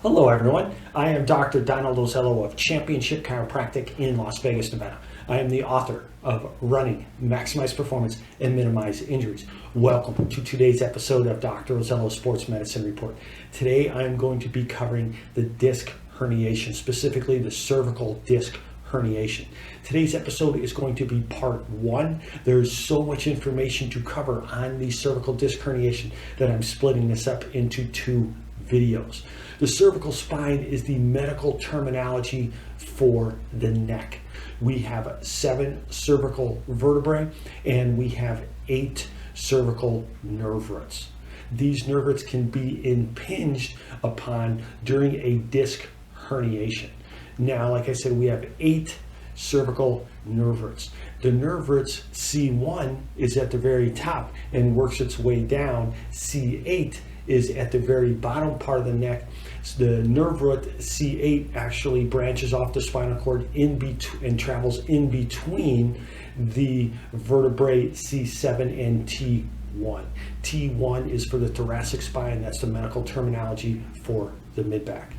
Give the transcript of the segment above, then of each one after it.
Hello everyone, I am Dr. Donald Ozello of Championship Chiropractic in Las Vegas, Nevada. I am the author of Running, Maximize Performance, and Minimize Injuries. Welcome to today's episode of Dr. Ozello Sports Medicine Report. Today I am going to be covering the disc herniation, specifically the cervical disc herniation. Today's episode is going to be part one. There's so much information to cover on the cervical disc herniation that I'm splitting this up into two videos. The cervical spine is the medical terminology for the neck. We have 7 cervical vertebrae and we have 8 cervical nerve roots. These nerve roots can be impinged upon during a disc herniation. Now, like I said, we have 8 cervical nerve roots. The nerve roots C1 is at the very top and works its way down. C8 is at the very bottom part of the neck. So the nerve root C8 actually branches off the spinal cord and travels in between the vertebrae C7 and T1. T1 is for the thoracic spine. That's the medical terminology for the mid-back.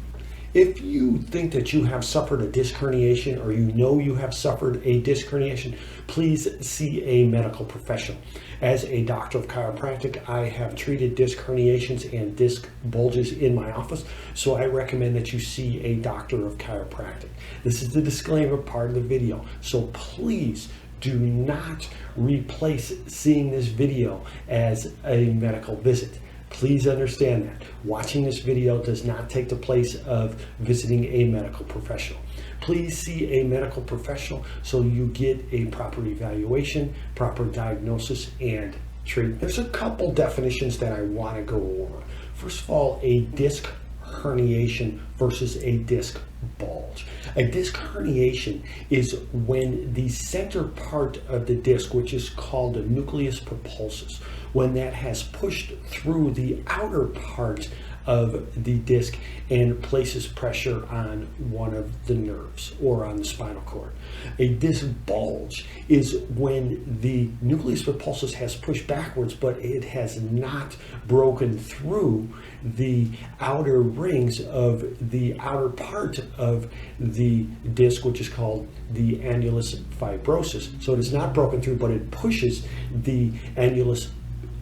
If you think that you have suffered a disc herniation or you know you have suffered a disc herniation, please see a medical professional. As a doctor of chiropractic, I have treated disc herniations and disc bulges in my office, so I recommend that you see a doctor of chiropractic. This is the disclaimer part of the video, so please do not replace seeing this video as a medical visit. Please understand that watching this video does not take the place of visiting a medical professional. Please see a medical professional so you get a proper evaluation, proper diagnosis, and treatment. There's a couple definitions that I want to go over. First of all, a disc herniation versus a disc bulge. A disc herniation is when the center part of the disc, which is called the nucleus pulposus, when that has pushed through the outer part of the disc and places pressure on one of the nerves or on the spinal cord. A disc bulge is when the nucleus pulposus has pushed backwards, but it has not broken through the outer rings of the outer part of the disc, which is called the annulus fibrosus. So it is not broken through, but it pushes the annulus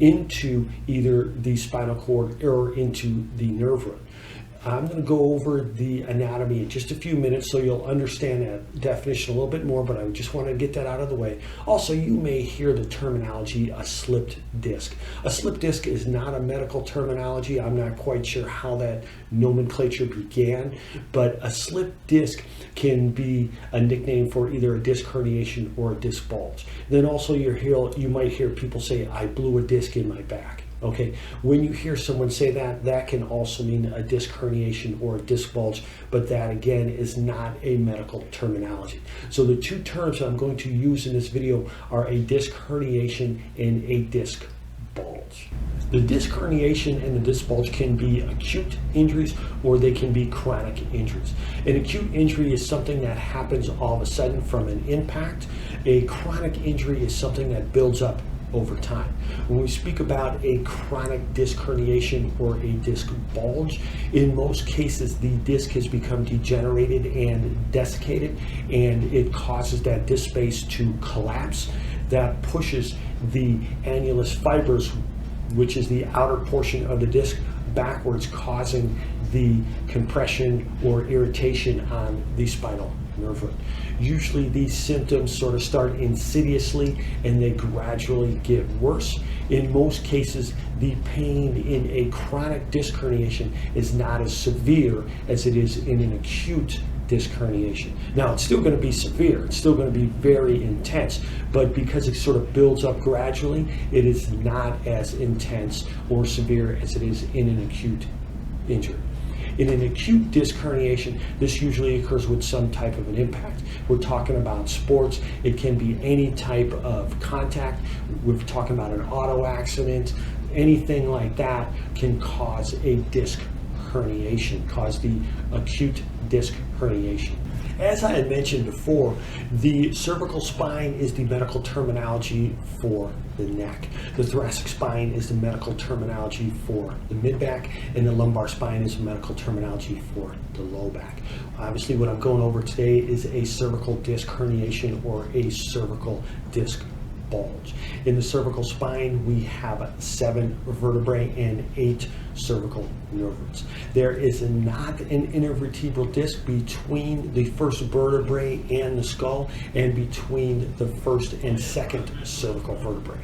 into either the spinal cord or into the nerve root. I'm going to go over the anatomy in just a few minutes so you'll understand that definition a little bit more, but I just want to get that out of the way. Also, you may hear the terminology a slipped disc. A slipped disc is not a medical terminology. I'm not quite sure how that nomenclature began, but a slipped disc can be a nickname for either a disc herniation or a disc bulge. Then also you might hear people say, I blew a disc in my back. Okay, when you hear someone say that, that can also mean a disc herniation or a disc bulge, but that again is not a medical terminology. So the two terms I'm going to use in this video are a disc herniation and a disc bulge. The disc herniation and the disc bulge can be acute injuries or they can be chronic injuries. An acute injury is something that happens all of a sudden from an impact. A chronic injury is something that builds up over time. When we speak about a chronic disc herniation or a disc bulge, in most cases the disc has become degenerated and desiccated and it causes that disc space to collapse. That pushes the annulus fibers, which is the outer portion of the disc, backwards, causing the compression or irritation on the spinal nerve root. Usually these symptoms sort of start insidiously and they gradually get worse. In most cases, the pain in a chronic disc herniation is not as severe as it is in an acute disc herniation. Now, it's still going to be severe, it's still going to be very intense, but because it sort of builds up gradually, it is not as intense or severe as it is in an acute injury. In an acute disc herniation, this usually occurs with some type of an impact. We're talking about sports. It can be any type of contact. We're talking about an auto accident. Anything like that can cause a disc herniation, cause the acute disc herniation. As I had mentioned before, the cervical spine is the medical terminology for the neck. The thoracic spine is the medical terminology for the mid-back, and the lumbar spine is the medical terminology for the low back. Obviously, what I'm going over today is a cervical disc herniation or a cervical disc bulge. In the cervical spine, we have 7 vertebrae and 8 cervical nerve roots. There is not an intervertebral disc between the first vertebrae and the skull, and between the first and second cervical vertebrae.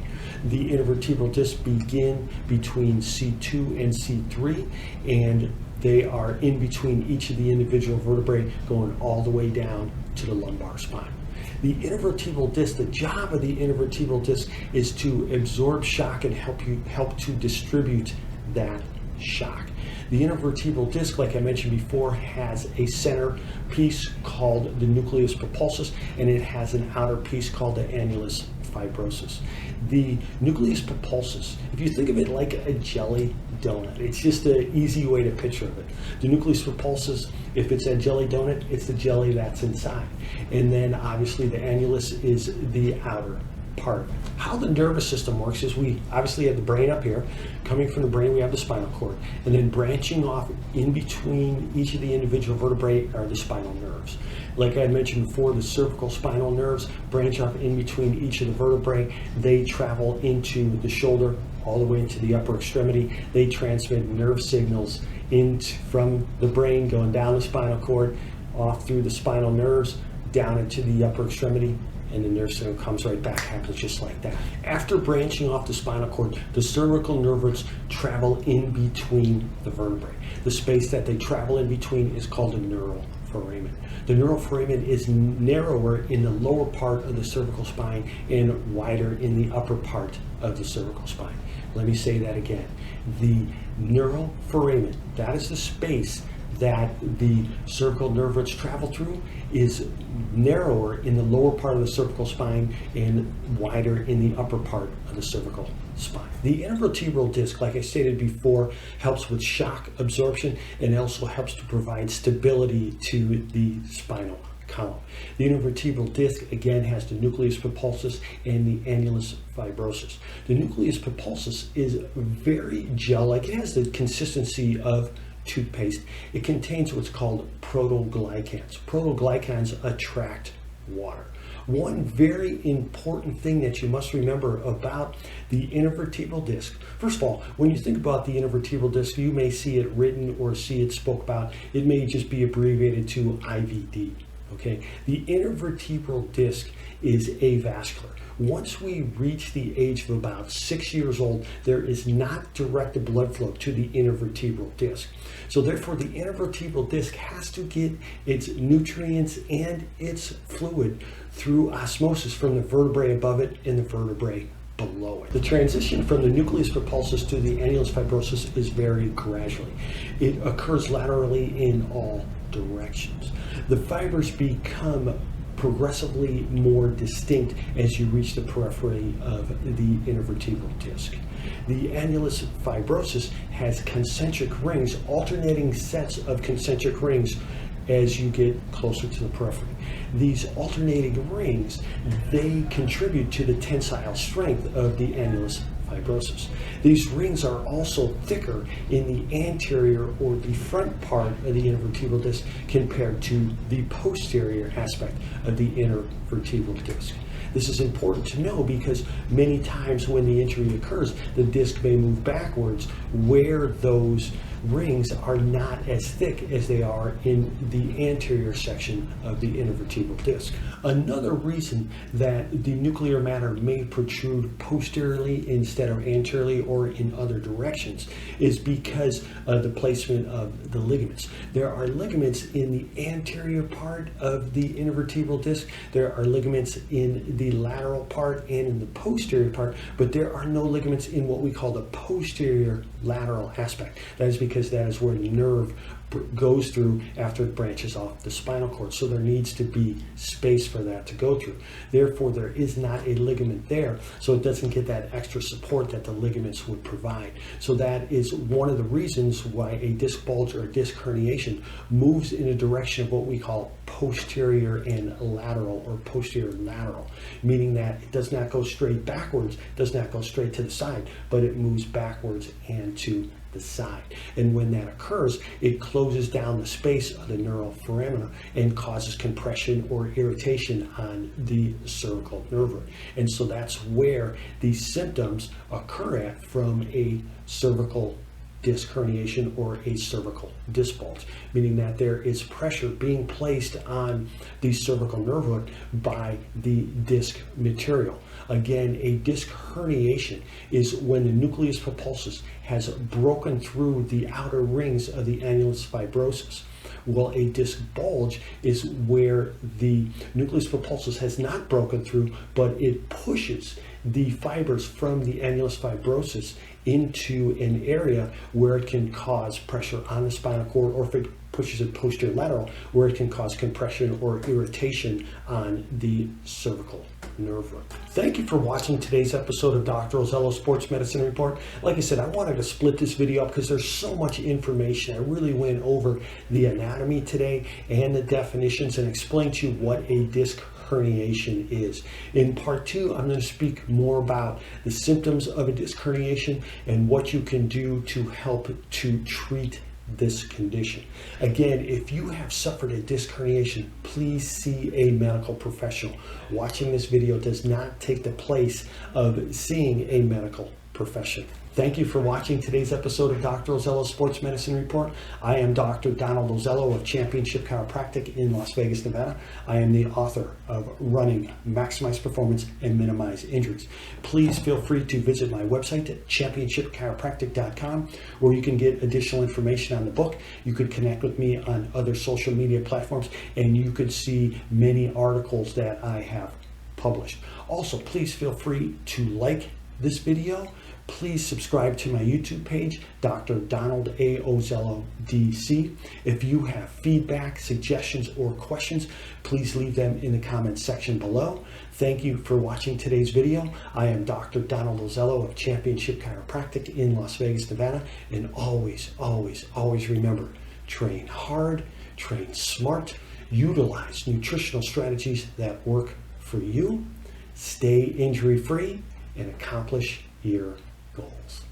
The intervertebral discs begin between C2 and C3, and they are in between each of the individual vertebrae, going all the way down to the lumbar spine. The intervertebral disc, the job of the intervertebral disc is to absorb shock and help to distribute that shock. The intervertebral disc, like I mentioned before, has a center piece called the nucleus pulposus, and it has an outer piece called the annulus fibrosus. The nucleus pulposus, if you think of it like a jelly donut, it's just an easy way to picture of it. The nucleus pulposus, if it's a jelly donut, it's the jelly that's inside. And then obviously the annulus is the outer part of it. How the nervous system works is we obviously have the brain up here. Coming from the brain, we have the spinal cord. And then branching off in between each of the individual vertebrae are the spinal nerves. Like I mentioned before, the cervical spinal nerves branch off in between each of the vertebrae. They travel into the shoulder, all the way into the upper extremity. They transmit nerve signals from the brain, going down the spinal cord, off through the spinal nerves, down into the upper extremity, and the nerve signal comes right back, happens just like that. After branching off the spinal cord, the cervical nerve roots travel in between the vertebrae. The space that they travel in between is called a neural foramen. The neural foramen is narrower in the lower part of the cervical spine and wider in the upper part of the cervical spine. Let me say that again. The neural foramen, that is the space that the cervical nerve roots travel through, is narrower in the lower part of the cervical spine and wider in the upper part of the cervical spine. The intervertebral disc, like I stated before, helps with shock absorption and also helps to provide stability to the spinal column. The intervertebral disc again has the nucleus pulposus and the annulus fibrosus. The nucleus pulposus is very gel-like. It has the consistency of toothpaste. It contains what's called protoglycans. Protoglycans attract water. One very important thing that you must remember about the intervertebral disc, first of all, when you think about the intervertebral disc, you may see it written or see it spoke about. It may just be abbreviated to IVD. Okay, the intervertebral disc is avascular. Once we reach the age of about 6 years old, there is not directed blood flow to the intervertebral disc. So therefore, the intervertebral disc has to get its nutrients and its fluid through osmosis from the vertebrae above it and the vertebrae below it. The transition from the nucleus pulposus to the annulus fibrosus is very gradually. It occurs laterally in all directions. The fibers become progressively more distinct as you reach the periphery of the intervertebral disc. The annulus fibrosus has concentric rings, alternating sets of concentric rings as you get closer to the periphery. These alternating rings, they contribute to the tensile strength of the annulus fibrosus. These rings are also thicker in the anterior or the front part of the intervertebral disc compared to the posterior aspect of the intervertebral disc. This is important to know because many times when the injury occurs, the disc may move backwards where those rings are not as thick as they are in the anterior section of the intervertebral disc. Another reason that the nuclear matter may protrude posteriorly instead of anteriorly or in other directions is because of the placement of the ligaments. There are ligaments in the anterior part of the intervertebral disc. There are ligaments in the lateral part and in the posterior part, but there are no ligaments in what we call the posterior lateral aspect. That is because that is where the nerve goes through after it branches off the spinal cord. So there needs to be space for that to go through. Therefore, there is not a ligament there, so it doesn't get that extra support that the ligaments would provide. So that is one of the reasons why a disc bulge or a disc herniation moves in a direction of what we call posterior and lateral, or posterior lateral, meaning that it does not go straight backwards, does not go straight to the side, but it moves backwards and to the side. And when that occurs, it closes down the space of the neural foramina and causes compression or irritation on the cervical nerve root. And so that's where these symptoms occur at from a cervical disc herniation or a cervical disc bulge, meaning that there is pressure being placed on the cervical nerve root by the disc material. Again, a disc herniation is when the nucleus pulposus has broken through the outer rings of the annulus fibrosus. Well, a disc bulge is where the nucleus pulposus has not broken through, but it pushes the fibers from the annulus fibrosus into an area where it can cause pressure on the spinal cord, or if it pushes it posterior lateral, where it can cause compression or irritation on the cervical nerve root. Thank you for watching today's episode of Dr. Ozello Sports Medicine Report. Like I said, I wanted to split this video up because there's so much information. I really went over the anatomy today and the definitions and explained to you what a disc herniation is. In part 2, I'm going to speak more about the symptoms of a disc herniation and what you can do to help to treat this condition. Again, if you have suffered a disc herniation, please see a medical professional. Watching this video does not take the place of seeing a medical professional. Thank you for watching today's episode of Dr. Ozello Sports Medicine Report. I am Dr. Donald Ozello of Championship Chiropractic in Las Vegas, Nevada. I am the author of Running, Maximize Performance, and Minimize Injuries. Please feel free to visit my website at championshipchiropractic.com, where you can get additional information on the book. You could connect with me on other social media platforms, and you could see many articles that I have published. Also, please feel free to like this video. Please subscribe to my YouTube page, Dr. Donald A. Ozello, DC. If you have feedback, suggestions, or questions, please leave them in the comments section below. Thank you for watching today's video. I am Dr. Donald Ozello of Championship Chiropractic in Las Vegas, Nevada. And always, always, always remember, train hard, train smart, utilize nutritional strategies that work for you, stay injury-free, and accomplish your goals.